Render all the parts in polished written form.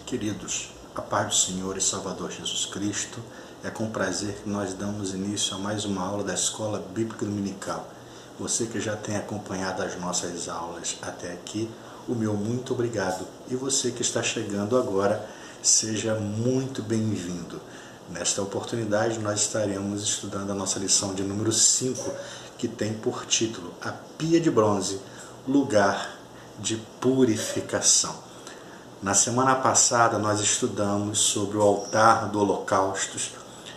Queridos, a paz do Senhor e Salvador Jesus Cristo, é com prazer que nós damos início a mais uma aula da Escola Bíblica Dominical. Você que já tem acompanhado as nossas aulas até aqui, o meu muito obrigado. E você que está chegando agora, seja muito bem-vindo. Nesta oportunidade nós estaremos estudando a nossa lição de número 5, que tem por título A Pia de Bronze, Lugar de Purificação. Na semana passada nós estudamos sobre o altar do holocausto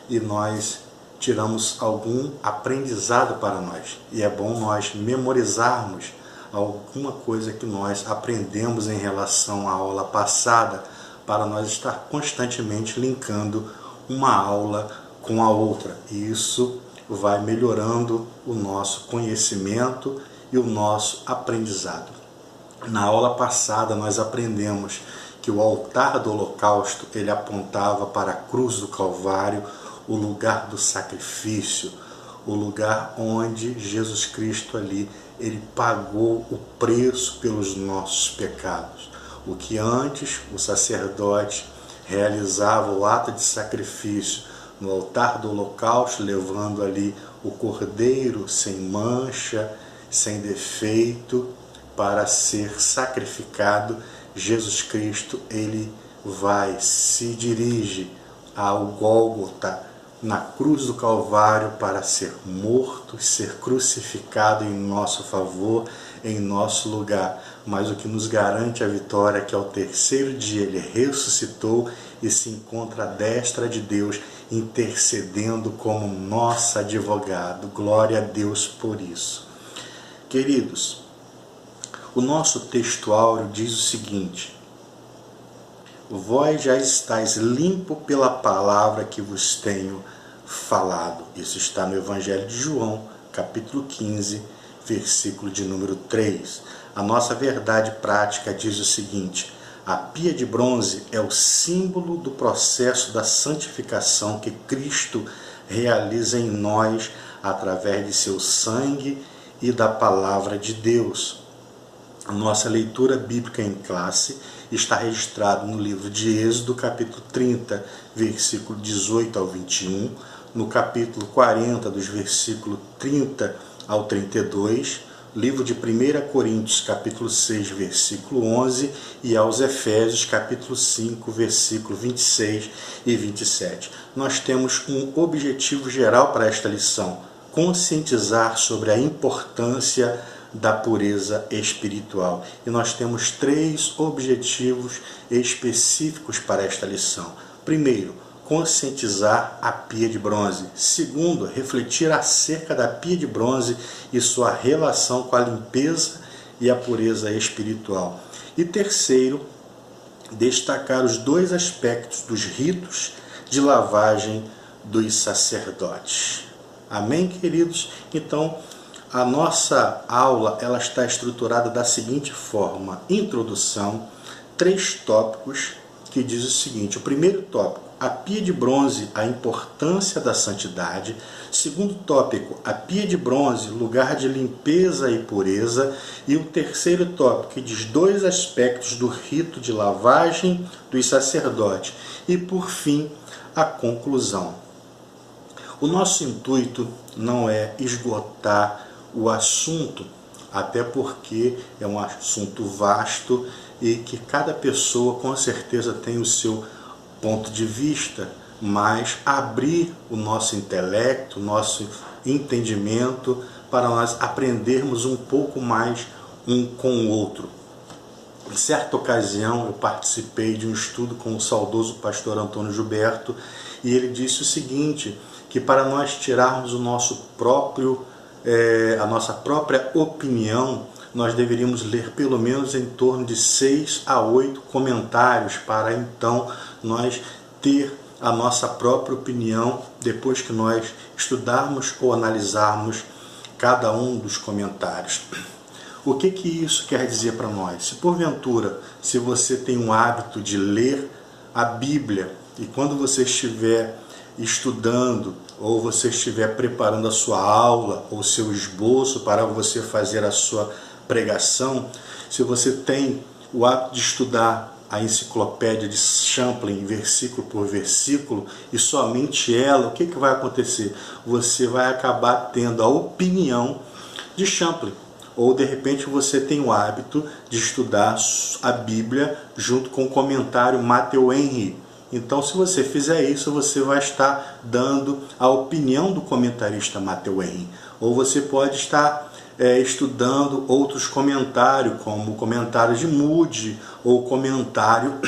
e nós tiramos algum aprendizado para nós. E é bom nós memorizarmos alguma coisa que nós aprendemos em relação à aula passada, para nós estar constantemente linkando uma aula com a outra. E isso vai melhorando o nosso conhecimento e o nosso aprendizado. Na aula passada nós aprendemos que o altar do holocausto ele apontava para a cruz do Calvário, o lugar do sacrifício, o lugar onde Jesus Cristo ali ele pagou o preço pelos nossos pecados. O que antes o sacerdote realizava o ato de sacrifício no altar do holocausto, levando ali o cordeiro sem mancha, sem defeito, para ser sacrificado, Jesus Cristo ele se dirige ao Gólgota, na cruz do Calvário, para ser morto e ser crucificado em nosso favor, em nosso lugar. Mas o que nos garante a vitória é que ao terceiro dia ele ressuscitou e se encontra à destra de Deus, intercedendo como nosso advogado. Glória a Deus por isso. Queridos, o nosso texto áureo diz o seguinte: vós já estáis limpo pela palavra que vos tenho falado. Isso está no Evangelho de João, capítulo 15, versículo de número 3. A nossa verdade prática diz o seguinte: a pia de bronze é o símbolo do processo da santificação que Cristo realiza em nós através de seu sangue e da palavra de Deus. A nossa leitura bíblica em classe está registrada no livro de Êxodo, capítulo 30, versículo 18 ao 21, no capítulo 40, dos versículos 30 ao 32, livro de 1 Coríntios, capítulo 6, versículo 11, e aos Efésios, capítulo 5, versículo 26 e 27. Nós temos um objetivo geral para esta lição: conscientizar sobre a importância da pureza espiritual. E nós temos 3 objetivos específicos para esta lição. Primeiro, conscientizar a pia de bronze. Segundo, refletir acerca da pia de bronze e sua relação com a limpeza e a pureza espiritual. E terceiro, destacar os 2 aspectos dos ritos de lavagem dos sacerdotes. Amém, queridos? Então, a nossa aula ela está estruturada da seguinte forma: introdução, 3 tópicos que diz o seguinte. O primeiro tópico, a pia de bronze, a importância da santidade. Segundo tópico, a pia de bronze, lugar de limpeza e pureza. E o terceiro tópico, que diz 2 aspectos do rito de lavagem dos sacerdotes. E por fim, a conclusão. O nosso intuito não é esgotar o assunto, até porque é um assunto vasto e que cada pessoa com certeza tem o seu ponto de vista, mas abrir o nosso intelecto, o nosso entendimento, para nós aprendermos um pouco mais um com o outro. Em certa ocasião eu participei de um estudo com o saudoso pastor Antônio Gilberto, e ele disse o seguinte, que para nós tirarmos o nosso a nossa própria opinião, nós deveríamos ler pelo menos em torno de 6 a 8 comentários, para então nós ter a nossa própria opinião depois que nós estudarmos ou analisarmos cada um dos comentários. O que isso quer dizer para nós? Se porventura, se você tem um hábito de ler a Bíblia, e quando você estiver estudando, ou você estiver preparando a sua aula, ou seu esboço para você fazer a sua pregação, se você tem o hábito de estudar a enciclopédia de Champlin, versículo por versículo, e somente ela, o que vai acontecer? Você vai acabar tendo a opinião de Champlin. Ou, de repente, você tem o hábito de estudar a Bíblia junto com o comentário Matthew Henry. Então, se você fizer isso, você vai estar dando a opinião do comentarista Matthew Henry. Ou você pode estar estudando outros comentários, como o comentário de Moody ou o comentário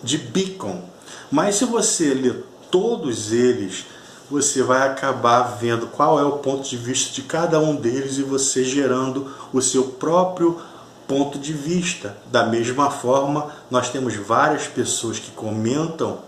de Beacon. Mas se você ler todos eles, você vai acabar vendo qual é o ponto de vista de cada um deles e você gerando o seu próprio ponto de vista. Da mesma forma, nós temos várias pessoas que comentam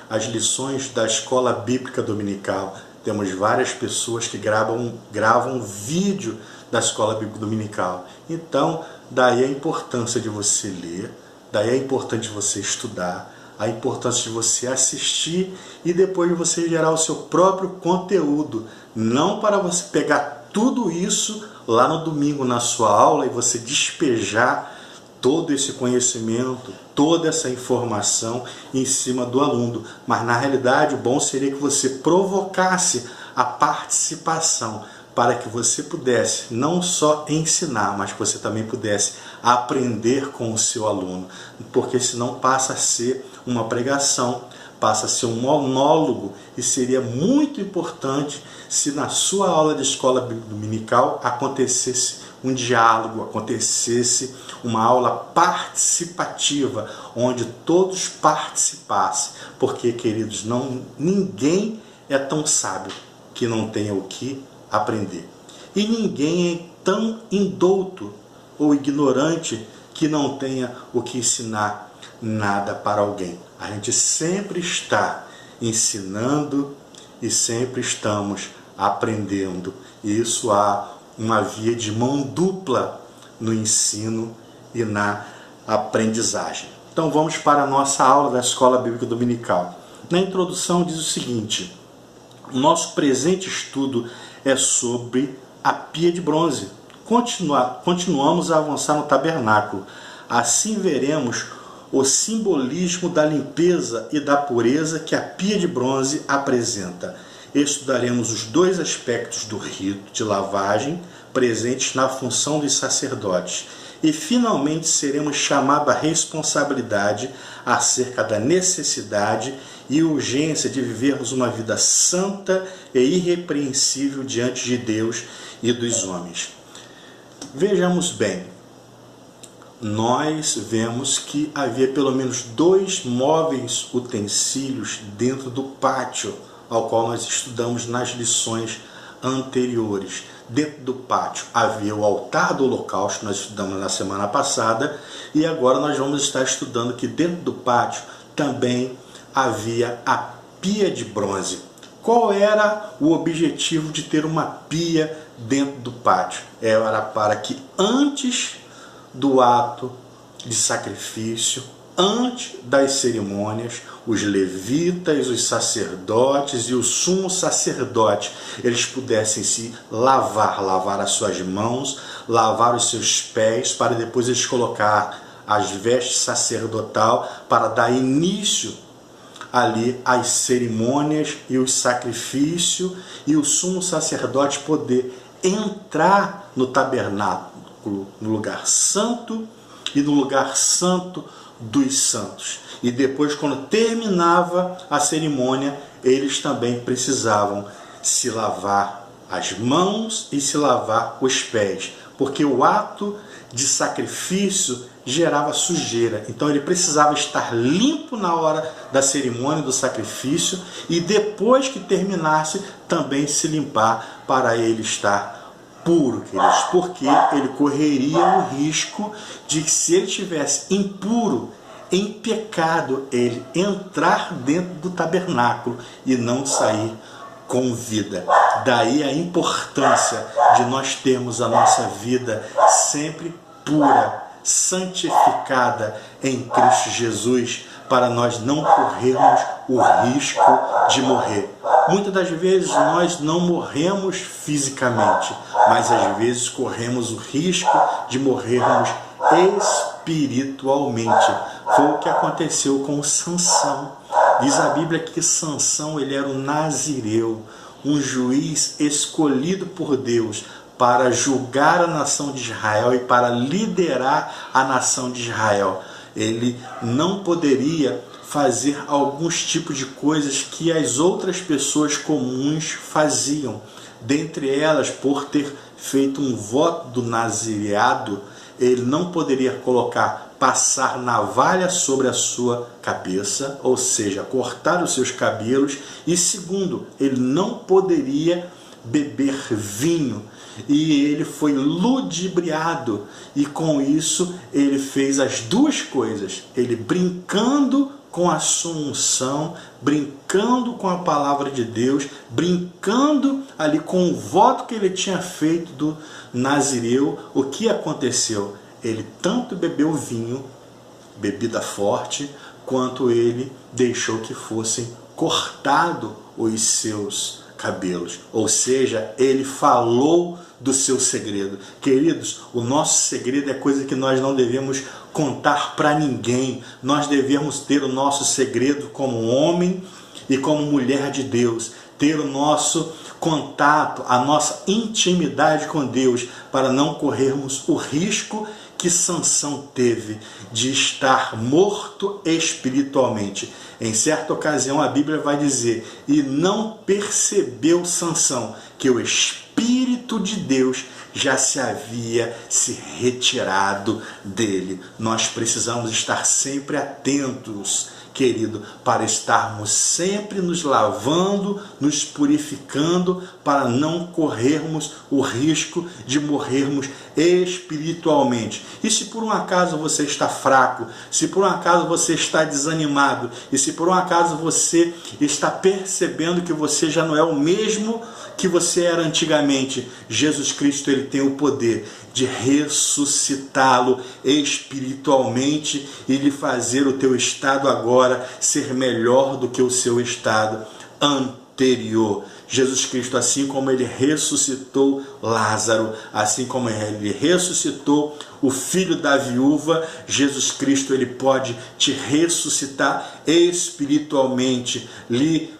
as lições da Escola Bíblica Dominical. Temos várias pessoas que gravam vídeo da Escola Bíblica Dominical. Então, daí a importância de você ler, daí a importância de você estudar, a importância de você assistir e depois de você gerar o seu próprio conteúdo. Não para você pegar tudo isso lá no domingo na sua aula e você despejar todo esse conhecimento, toda essa informação em cima do aluno. Mas na realidade o bom seria que você provocasse a participação para que você pudesse não só ensinar, mas que você também pudesse aprender com o seu aluno. Porque senão passa a ser uma pregação, passa a ser um monólogo, e seria muito importante se na sua aula de escola dominical acontecesse um diálogo, acontecesse uma aula participativa, onde todos participassem. Porque, queridos, ninguém é tão sábio que não tenha o que aprender. E ninguém é tão indouto ou ignorante que não tenha o que ensinar nada para alguém. A gente sempre está ensinando e sempre estamos aprendendo. E isso há uma via de mão dupla no ensino e na aprendizagem. Então vamos para a nossa aula da Escola Bíblica Dominical. Na introdução diz o seguinte: o nosso presente estudo é sobre a pia de bronze. Continuamos a avançar no tabernáculo. Assim veremos o simbolismo da limpeza e da pureza que a pia de bronze apresenta. Estudaremos os dois aspectos do rito de lavagem presentes na função dos sacerdotes. E finalmente seremos chamados à responsabilidade acerca da necessidade e urgência de vivermos uma vida santa e irrepreensível diante de Deus e dos homens. Vejamos bem, nós vemos que havia pelo menos 2 móveis utensílios dentro do pátio, ao qual nós estudamos nas lições anteriores. Dentro do pátio havia o altar do holocausto, que nós estudamos na semana passada, e agora nós vamos estar estudando que dentro do pátio também havia a pia de bronze. Qual era o objetivo de ter uma pia dentro do pátio? Era para que antes do ato de sacrifício, antes das cerimônias, os levitas, os sacerdotes e o sumo sacerdote, eles pudessem se lavar as suas mãos, lavar os seus pés, para depois eles colocar as vestes sacerdotal para dar início ali as cerimônias e os sacrifícios, e o sumo sacerdote poder entrar no tabernáculo, no lugar santo e no lugar santo dos santos. E depois, quando terminava a cerimônia, eles também precisavam se lavar as mãos e se lavar os pés, porque o ato de sacrifício gerava sujeira. Então ele precisava estar limpo na hora da cerimônia do sacrifício e depois que terminasse também se limpar para ele estar puro, queridos, porque ele correria o risco de que, se ele estivesse impuro, em pecado, ele entrar dentro do tabernáculo e não sair com vida. Daí a importância de nós termos a nossa vida sempre pura, santificada em Cristo Jesus, para nós não corrermos o risco de morrer. Muitas das vezes nós não morremos fisicamente, mas às vezes corremos o risco de morrermos espiritualmente. Foi o que aconteceu com Sansão. Diz a Bíblia que Sansão ele era um nazireu, um juiz escolhido por Deus para julgar a nação de Israel e para liderar a nação de Israel. Ele não poderia fazer alguns tipos de coisas que as outras pessoas comuns faziam. Dentre elas, por ter feito um voto do nazireado, ele não poderia passar navalha sobre a sua cabeça, ou seja, cortar os seus cabelos. E segundo, ele não poderia beber vinho. E ele foi ludibriado, e com isso ele fez as duas coisas. Ele brincando com a sua unção, brincando com a palavra de Deus, brincando ali com o voto que ele tinha feito do nazireu. O que aconteceu? Ele tanto bebeu vinho, bebida forte, quanto ele deixou que fossem cortados os seus cabelos. Ou seja, ele falou do seu segredo. Queridos, o nosso segredo é coisa que nós não devemos contar para ninguém. Nós devemos ter o nosso segredo como homem e como mulher de Deus. Ter o nosso contato, a nossa intimidade com Deus, para não corrermos o risco que Sansão teve de estar morto espiritualmente. Em certa ocasião a Bíblia vai dizer: e não percebeu Sansão que o Espírito de Deus já se havia se retirado dele. Nós precisamos estar sempre atentos, querido, para estarmos sempre nos lavando, nos purificando, para não corrermos o risco de morrermos espiritualmente. E se por um acaso você está fraco, se por um acaso você está desanimado, e se por um acaso você está percebendo que você já não é o mesmo que você era antigamente, Jesus Cristo ele tem o poder de ressuscitá-lo espiritualmente e lhe fazer o teu estado agora ser melhor do que o seu estado anterior. Jesus Cristo, assim como ele ressuscitou Lázaro, assim como ele ressuscitou o filho da viúva, Jesus Cristo ele pode te ressuscitar espiritualmente, lhe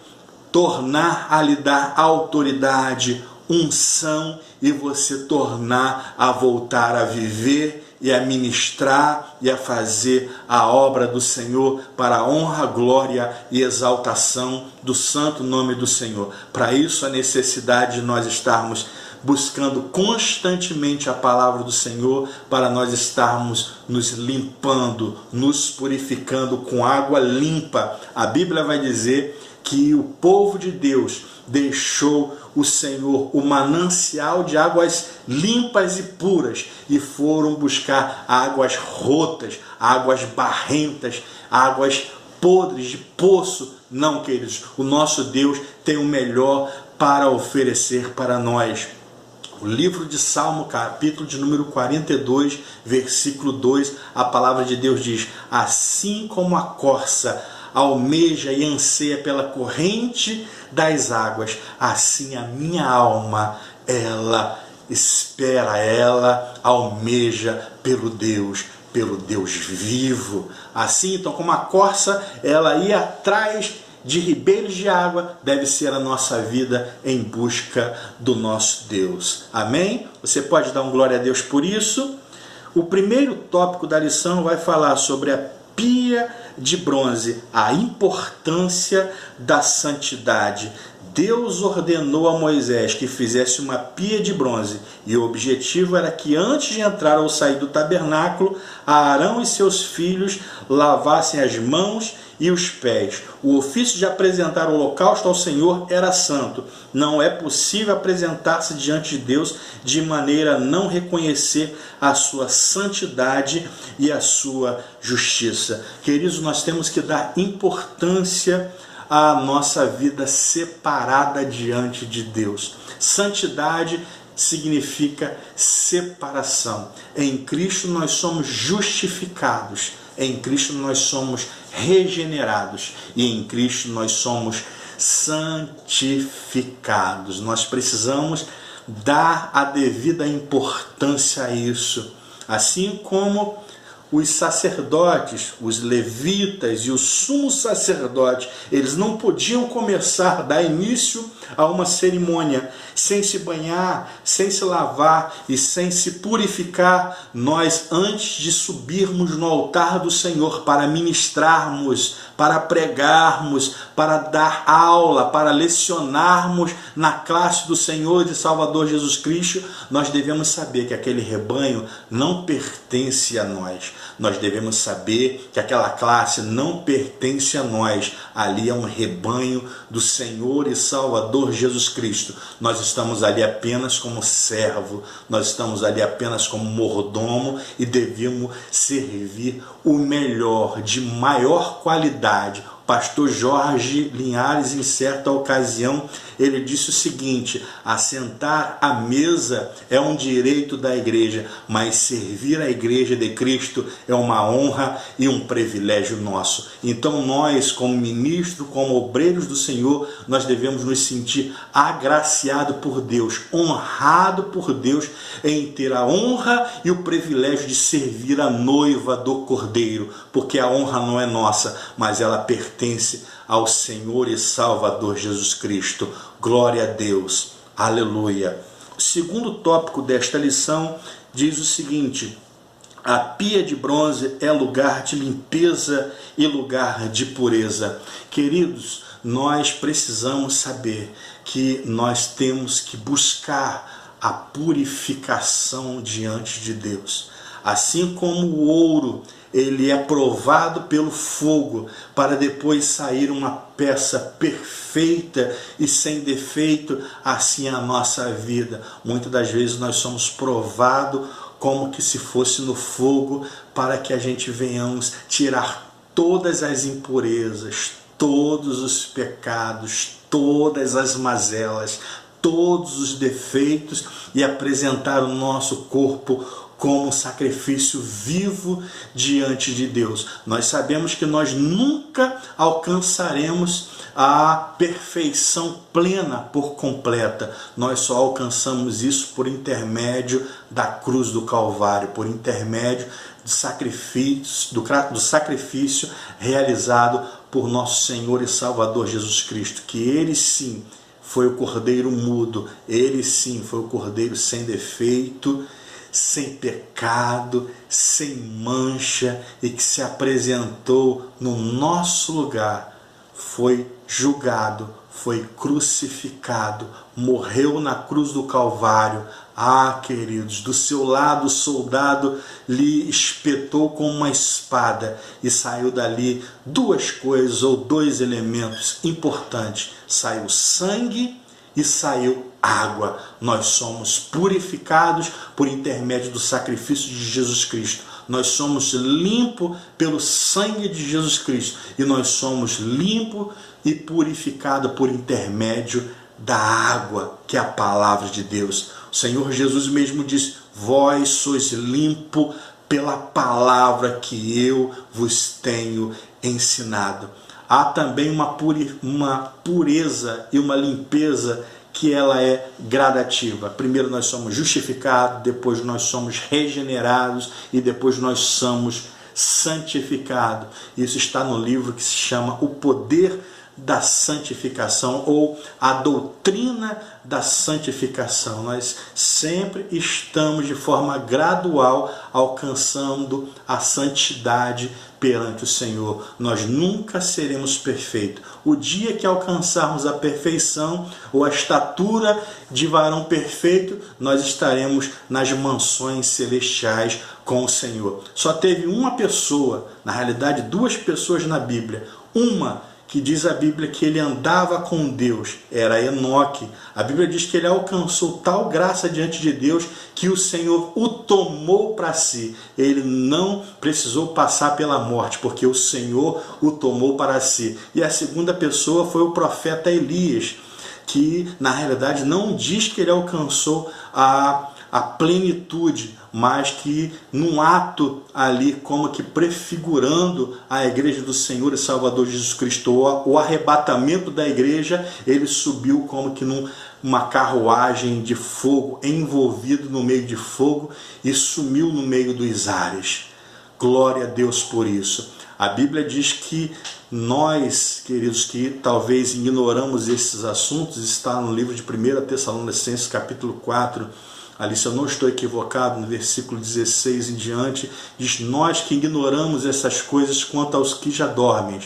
tornar a lhe dar autoridade, unção, e você tornar a voltar a viver e a ministrar e a fazer a obra do Senhor para a honra, glória e exaltação do santo nome do Senhor. Para isso, a necessidade de nós estarmos buscando constantemente a palavra do Senhor, para nós estarmos nos limpando, nos purificando com água limpa. A Bíblia vai dizer que o povo de Deus deixou o Senhor, o manancial de águas limpas e puras, e foram buscar águas rotas, águas barrentas, águas podres de poço. Não, queridos, o nosso Deus tem o melhor para oferecer para nós. O livro de Salmo, capítulo de número 42, versículo 2, a palavra de Deus diz: assim como a corça almeja e anseia pela corrente das águas, assim a minha alma, ela espera, ela almeja pelo Deus vivo. Assim, então, como a corça, ela ia atrás de ribeiros de água, deve ser a nossa vida em busca do nosso Deus. Amém? Você pode dar um glória a Deus por isso? O primeiro tópico da lição vai falar sobre a pia de bronze, a importância da santidade. Deus ordenou a Moisés que fizesse uma pia de bronze, e o objetivo era que antes de entrar ou sair do tabernáculo, Arão e seus filhos lavassem as mãos e os pés. O ofício de apresentar o holocausto ao Senhor era santo. Não é possível apresentar-se diante de Deus de maneira a não reconhecer a sua santidade e a sua justiça. Queridos, nós temos que dar importância à nossa vida separada diante de Deus. Santidade significa separação. Em Cristo nós somos justificados. Em Cristo nós somos regenerados, e em Cristo nós somos santificados. Nós precisamos dar a devida importância a isso. Assim como os sacerdotes, os levitas e o sumo sacerdote, eles não podiam começar, dar início a uma cerimônia sem se banhar, sem se lavar e sem se purificar. Nós, antes de subirmos no altar do Senhor para ministrarmos, para pregarmos, para dar aula, para lecionarmos na classe do Senhor e Salvador Jesus Cristo, nós devemos saber que aquele rebanho não pertence a nós. Nós devemos saber que aquela classe não pertence a nós. Ali é um rebanho do Senhor e Salvador Jesus Cristo. Nós estamos ali apenas como servo, nós estamos ali apenas como mordomo e devemos servir o melhor, de maior qualidade. Pastor Jorge Linhares, em certa ocasião, ele disse o seguinte: assentar à mesa é um direito da igreja, mas servir a igreja de Cristo é uma honra e um privilégio nosso. Então nós, como ministros, como obreiros do Senhor, nós devemos nos sentir agraciados por Deus, honrados por Deus em ter a honra e o privilégio de servir a noiva do Cordeiro, porque a honra não é nossa, mas ela pertence ao Senhor e Salvador Jesus Cristo. Glória a Deus. Aleluia. O segundo tópico desta lição diz o seguinte: a pia de bronze é lugar de limpeza e lugar de pureza. Queridos, nós precisamos saber que nós temos que buscar a purificação diante de Deus. Assim como o ouro, ele é provado pelo fogo para depois sair uma peça perfeita e sem defeito, assim é a nossa vida. Muitas das vezes nós somos provados como que se fosse no fogo, para que a gente venhamos tirar todas as impurezas, todos os pecados, todas as mazelas, todos os defeitos e apresentar o nosso corpo como sacrifício vivo diante de Deus. Nós sabemos que nós nunca alcançaremos a perfeição plena por completa. Nós só alcançamos isso por intermédio da cruz do Calvário, por intermédio do sacrifício realizado por nosso Senhor e Salvador Jesus Cristo, que Ele sim foi o Cordeiro mudo, Ele sim foi o Cordeiro sem defeito, sem pecado, sem mancha, e que se apresentou no nosso lugar, foi julgado, foi crucificado, morreu na cruz do Calvário. Ah, queridos, do seu lado o soldado lhe espetou com uma espada e saiu dali duas coisas ou dois elementos importantes: saiu sangue e saiu água. Nós somos purificados por intermédio do sacrifício de Jesus Cristo. Nós somos limpos pelo sangue de Jesus Cristo. E nós somos limpos e purificados por intermédio da água, que é a palavra de Deus. O Senhor Jesus mesmo disse: vós sois limpo pela palavra que eu vos tenho ensinado. Há também uma pureza e uma limpeza que ela é gradativa. Primeiro nós somos justificados, depois nós somos regenerados e depois nós somos santificados. Isso está no livro que se chama O Poder da Santificação, ou a doutrina da santificação. Nós sempre estamos de forma gradual alcançando a santidade perante o Senhor. Nós nunca seremos perfeitos. O dia que alcançarmos a perfeição ou a estatura de varão perfeito, nós estaremos nas mansões celestiais com o Senhor. Só teve uma pessoa, na realidade duas pessoas na Bíblia. Uma que diz a Bíblia que ele andava com Deus, era Enoque. A Bíblia diz que ele alcançou tal graça diante de Deus que o Senhor o tomou para si. Ele não precisou passar pela morte, porque o Senhor o tomou para si. E a segunda pessoa foi o profeta Elias, que na realidade não diz que ele alcançou a plenitude, mas que num ato ali como que prefigurando a igreja do Senhor e Salvador Jesus Cristo, o arrebatamento da igreja, ele subiu como que numa carruagem de fogo, envolvido no meio de fogo, e sumiu no meio dos ares. Glória a Deus por isso. A Bíblia diz que nós, queridos, que talvez ignoramos esses assuntos, está no livro de 1 Tessalonicenses, capítulo 4, ali, se eu não estou equivocado, no versículo 16 em diante, diz: nós que ignoramos essas coisas quanto aos que já dormem,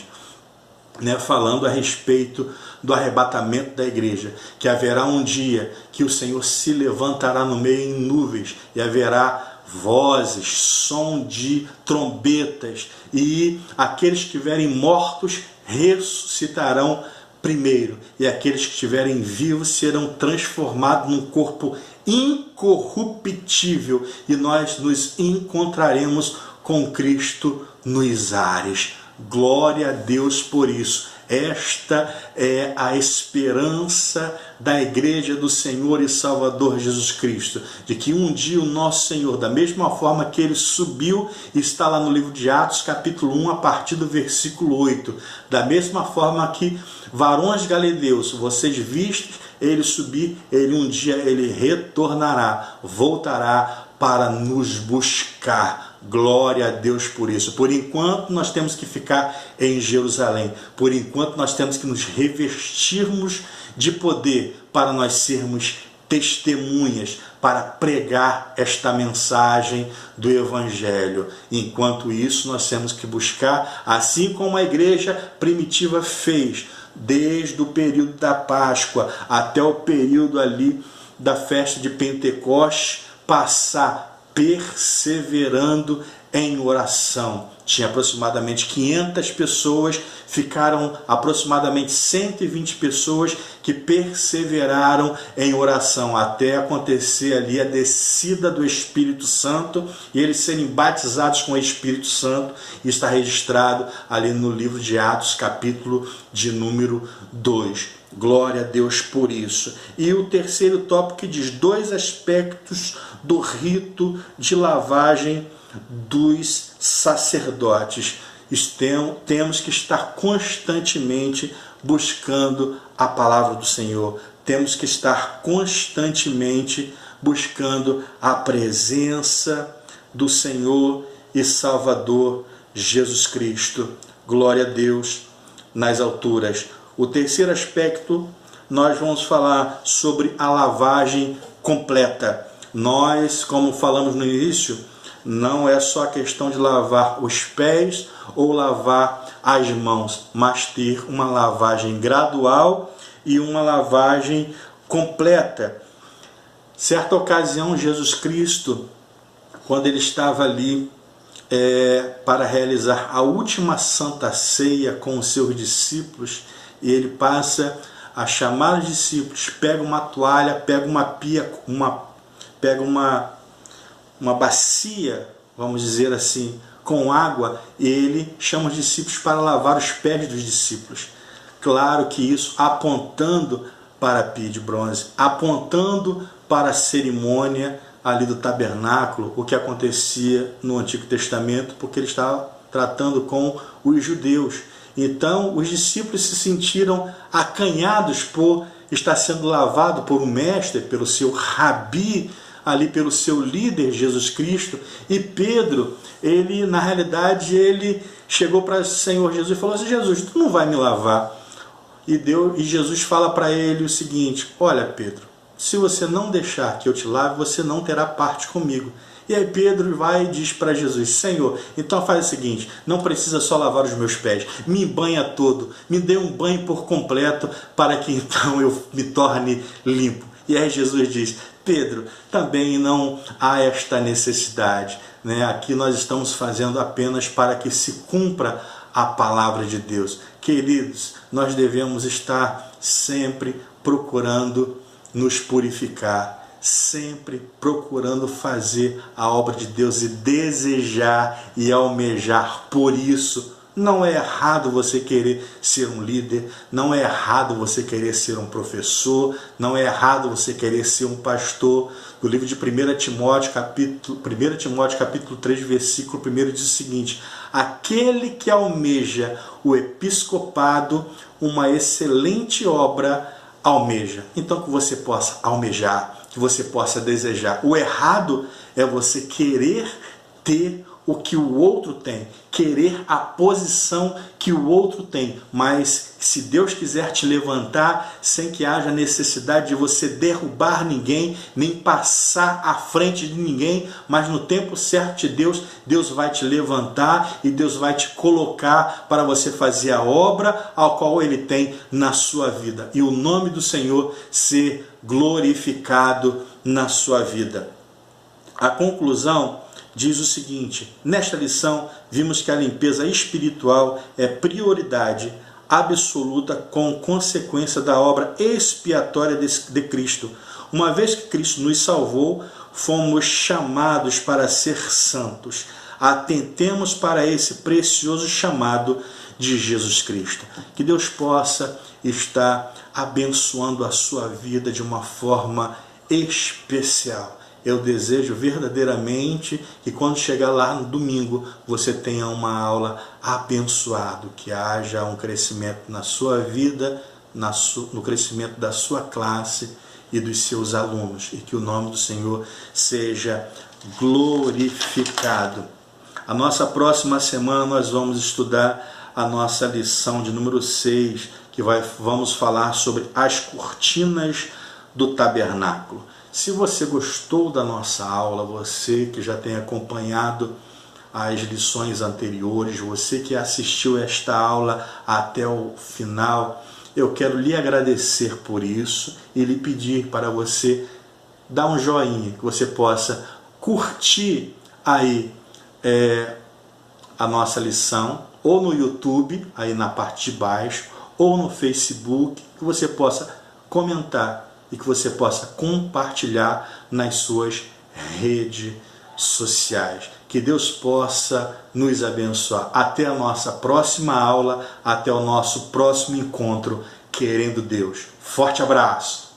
falando a respeito do arrebatamento da igreja, que haverá um dia que o Senhor se levantará no meio em nuvens, e haverá vozes, som de trombetas, e aqueles que estiverem mortos ressuscitarão primeiro, e aqueles que estiverem vivos serão transformados num corpo incorruptível, e nós nos encontraremos com Cristo nos ares. Glória a Deus por isso. Esta é a esperança da Igreja do Senhor e Salvador Jesus Cristo, de que um dia o nosso Senhor, da mesma forma que Ele subiu, está lá no livro de Atos, capítulo 1, a partir do versículo 8, da mesma forma que varões galileus, vocês vistes Ele subir, Ele um dia Ele retornará, voltará para nos buscar. Glória a Deus por isso. Por enquanto nós temos que ficar em Jerusalém. Por enquanto nós temos que nos revestirmos de poder para nós sermos testemunhas, para pregar esta mensagem do Evangelho. Enquanto isso nós temos que buscar, assim como a igreja primitiva fez, desde o período da Páscoa até o período ali da festa de Pentecostes, passar perseverando em oração. Tinha aproximadamente 500 pessoas, ficaram aproximadamente 120 pessoas que perseveraram em oração, até acontecer ali a descida do Espírito Santo e eles serem batizados com o Espírito Santo. Isso está registrado ali no livro de Atos, capítulo de número 2. Glória a Deus por isso. E o terceiro tópico que diz 2 aspectos do rito de lavagem dos sacerdotes. Temos que estar constantemente buscando a palavra do Senhor. Temos que estar constantemente buscando a presença do Senhor e Salvador Jesus Cristo. Glória a Deus nas alturas. O terceiro aspecto, nós vamos falar sobre a lavagem completa. Nós, como falamos no início, não é só a questão de lavar os pés ou lavar as mãos, mas ter uma lavagem gradual e uma lavagem completa. Certa ocasião, Jesus Cristo, quando ele estava ali para realizar a última Santa Ceia com os seus discípulos, e ele passa a chamar os discípulos, pega uma toalha, pega uma pia, pega uma bacia, vamos dizer assim, com água, e ele chama os discípulos para lavar os pés dos discípulos. Claro que isso apontando para a pia de bronze, apontando para a cerimônia ali do tabernáculo, o que acontecia no Antigo Testamento, porque ele estava tratando com os judeus. Então, os discípulos se sentiram acanhados por estar sendo lavado por um mestre, pelo seu rabi, ali pelo seu líder, Jesus Cristo. E Pedro, ele, na realidade, ele chegou para o Senhor Jesus e falou assim: Jesus, tu não vai me lavar? E Jesus fala para ele o seguinte: olha, Pedro, se você não deixar que eu te lave, você não terá parte comigo. E aí Pedro vai e diz para Jesus: Senhor, então faz o seguinte, não precisa só lavar os meus pés, me banha todo, me dê um banho por completo para que então eu me torne limpo. E aí Jesus diz: Pedro, também não há esta necessidade, Aqui nós estamos fazendo apenas para que se cumpra a palavra de Deus. Queridos, nós devemos estar sempre procurando nos purificar, sempre procurando fazer a obra de Deus e desejar e almejar por isso. Não é errado você querer ser um líder, não é errado você querer ser um professor, não é errado você querer ser um pastor. No livro de 1 Timóteo, capítulo 3, versículo 1, diz o seguinte: aquele que almeja o episcopado, uma excelente obra almeja. Então que você possa almejar, que você possa desejar. O errado é você querer ter o que o outro tem, querer a posição que o outro tem, mas se Deus quiser te levantar sem que haja necessidade de você derrubar ninguém, nem passar à frente de ninguém, mas no tempo certo de Deus, Deus vai te levantar e Deus vai te colocar para você fazer a obra ao qual Ele tem na sua vida. E o nome do Senhor ser glorificado na sua vida. A conclusão diz o seguinte: nesta lição vimos que a limpeza espiritual é prioridade absoluta com consequência da obra expiatória de Cristo. Uma vez que Cristo nos salvou, fomos chamados para ser santos. Atentemos para esse precioso chamado de Jesus Cristo. Que Deus possa estar abençoando a sua vida de uma forma especial. Eu desejo verdadeiramente que quando chegar lá no domingo, você tenha uma aula abençoada, que haja um crescimento na sua vida, no crescimento da sua classe e dos seus alunos, e que o nome do Senhor seja glorificado. A nossa próxima semana nós vamos estudar a nossa lição de número 6, que vamos falar sobre as cortinas do tabernáculo. Se você gostou da nossa aula, você que já tem acompanhado as lições anteriores, você que assistiu esta aula até o final, eu quero lhe agradecer por isso e lhe pedir para você dar um joinha, que você possa curtir aí a nossa lição, ou no YouTube, aí na parte de baixo, ou no Facebook, que você possa comentar e que você possa compartilhar nas suas redes sociais. Que Deus possa nos abençoar. Até a nossa próxima aula, até o nosso próximo encontro, querendo Deus. Forte abraço!